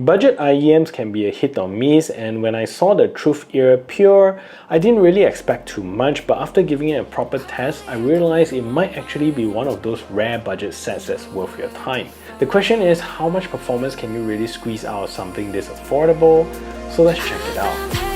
Budget IEMs can be a hit or miss, and when I saw the Truthear Pure, I didn't really expect too much, but after giving it a proper test, I realized it might actually be one of those rare budget sets that's worth your time. The question is, how much performance can you really squeeze out of something this affordable? So let's check it out.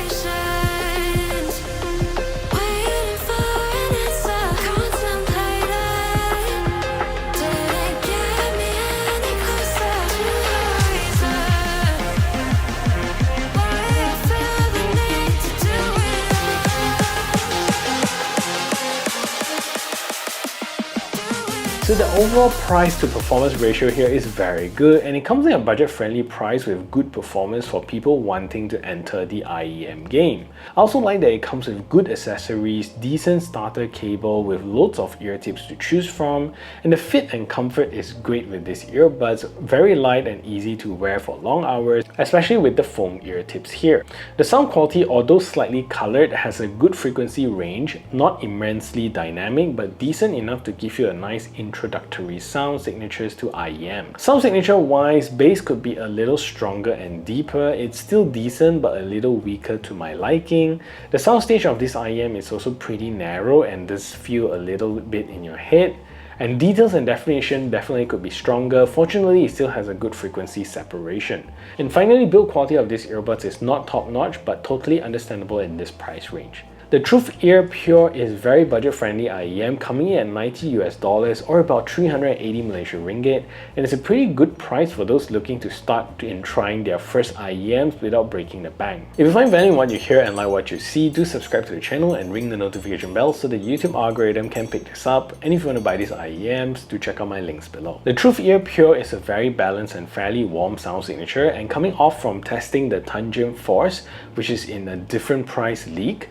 So the overall price to performance ratio here is very good, and it comes in a budget-friendly price with good performance for people wanting to enter the IEM game. I also like that it comes with good accessories, decent starter cable with loads of ear tips to choose from, and the fit and comfort is great with these earbuds, very light and easy to wear for long hours, especially with the foam ear tips here. The sound quality, although slightly colored, has a good frequency range, not immensely dynamic but decent enough to give you a nice introductory sound signatures to IEM. Sound signature wise, bass could be a little stronger and deeper. It's still decent but a little weaker to my liking. The soundstage of this IEM is also pretty narrow and does feel a little bit in your head. And details and definition definitely could be stronger. Fortunately, it still has a good frequency separation. And finally, build quality of these earbuds is not top notch but totally understandable in this price range. The Truthear Pure is very budget-friendly IEM, coming in at 90 US dollars or about 380 Malaysian ringgit, and it's a pretty good price for those looking to start in trying their first IEMs without breaking the bank. If you find value in what you hear and like what you see, do subscribe to the channel and ring the notification bell so the YouTube algorithm can pick this up. And if you want to buy these IEMs, do check out my links below. The Truthear Pure is a very balanced and fairly warm sound signature, and coming off from testing the Tangent Force, which is in a different price league,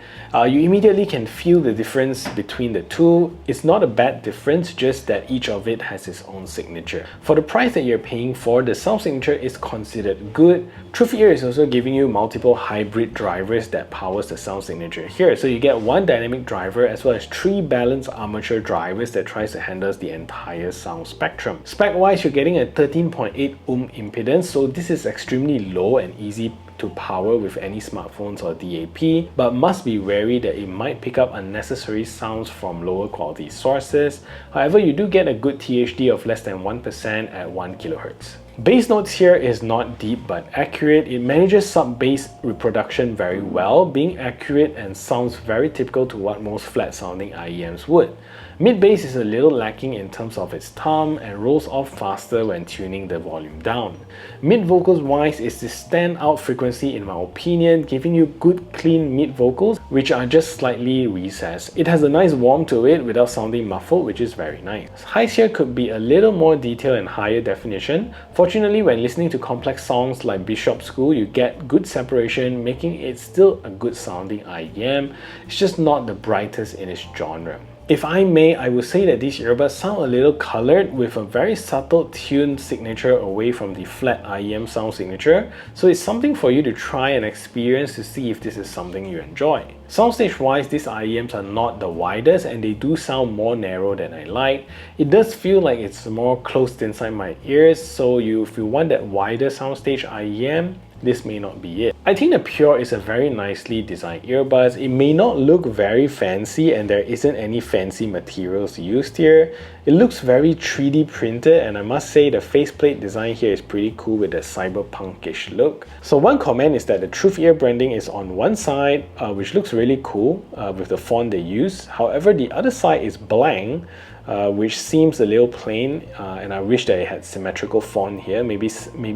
you immediately can feel the difference between the two. It's not a bad difference, just that each of it has its own signature. For the price that you're paying for, the sound signature is considered good. Truthear is also giving you multiple hybrid drivers that powers the sound signature here. So you get one dynamic driver as well as 3 balanced armature drivers that tries to handle the entire sound spectrum. Spec wise, you're getting a 13.8 ohm impedance, so this is extremely low and easy to power with any smartphones or DAP, but must be wary that it might pick up unnecessary sounds from lower quality sources. However, you do get a good THD of less than 1% at 1 kHz. Bass notes here is not deep but accurate. It manages sub-bass reproduction very well, being accurate and sounds very typical to what most flat sounding IEMs would. Mid-bass is a little lacking in terms of its thumb and rolls off faster when tuning the volume down. Mid-vocals wise is the standout frequency in my opinion, giving you good clean mid-vocals which are just slightly recessed. It has a nice warmth to it without sounding muffled, which is very nice. Highs here could be a little more detailed and higher definition. Fortunately, when listening to complex songs like Bishop School, you get good separation, making it still a good sounding IEM. It's just not the brightest in its genre. If I may, I would say that these earbuds sound a little colored with a very subtle tune signature away from the flat IEM sound signature, so it's something for you to try and experience to see if this is something you enjoy. Soundstage wise, these IEMs are not the widest and they do sound more narrow than I like. It does feel like it's more closed inside my ears, so if you want that wider soundstage IEM, this may not be it. I think the Pure is a very nicely designed earbuds. It may not look very fancy and there isn't any fancy materials used here. It looks very 3D printed, and I must say the faceplate design here is pretty cool with a cyberpunkish look. So one comment is that the Truthear branding is on one side, which looks really cool with the font they use. However, the other side is blank, which seems a little plain, and I wish that it had symmetrical font here. Maybe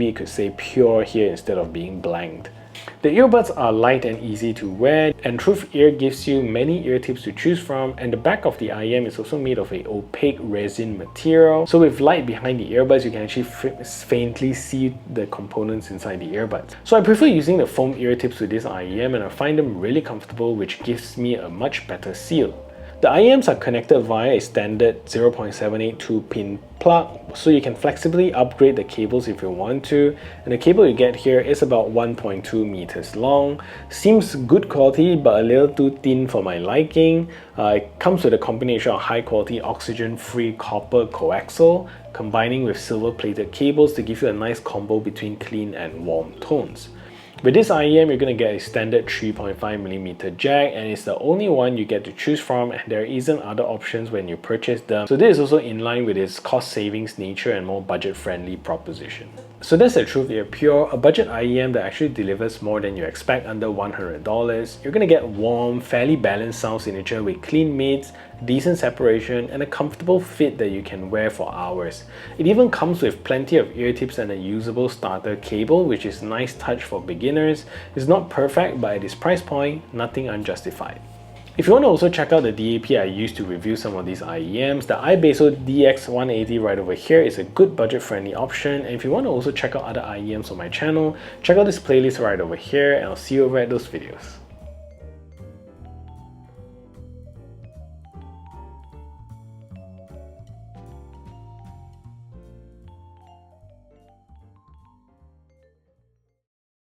it could say Pure here instead of being blanked. The earbuds are light and easy to wear, and Truthear gives you many ear tips to choose from, and the back of the IEM is also made of an opaque resin material. So with light behind the earbuds, you can actually faintly see the components inside the earbuds. So I prefer using the foam ear tips with this IEM, and I find them really comfortable, which gives me a much better seal. The IEMs are connected via a standard 0.782 pin plug, so you can flexibly upgrade the cables if you want to, and the cable you get here is about 1.2 meters long. Seems good quality but a little too thin for my liking. It comes with a combination of high quality oxygen-free copper coaxial combining with silver plated cables to give you a nice combo between clean and warm tones. With this IEM, you're going to get a standard 3.5mm jack, and it's the only one you get to choose from, and there isn't other options when you purchase them. So this is also in line with its cost savings nature and more budget friendly proposition. So that's the Truthear Pure, a budget IEM that actually delivers more than you expect under $100. You're going to get warm, fairly balanced sound signature with clean mids, decent separation, and a comfortable fit that you can wear for hours. It even comes with plenty of ear tips and a usable starter cable, which is a nice touch for beginners. It's not perfect, but at this price point, nothing unjustified. If you want to also check out the DAP I used to review some of these IEMs, the iBasso DX180 right over here is a good budget-friendly option. And if you want to also check out other IEMs on my channel, check out this playlist right over here, and I'll see you over at those videos.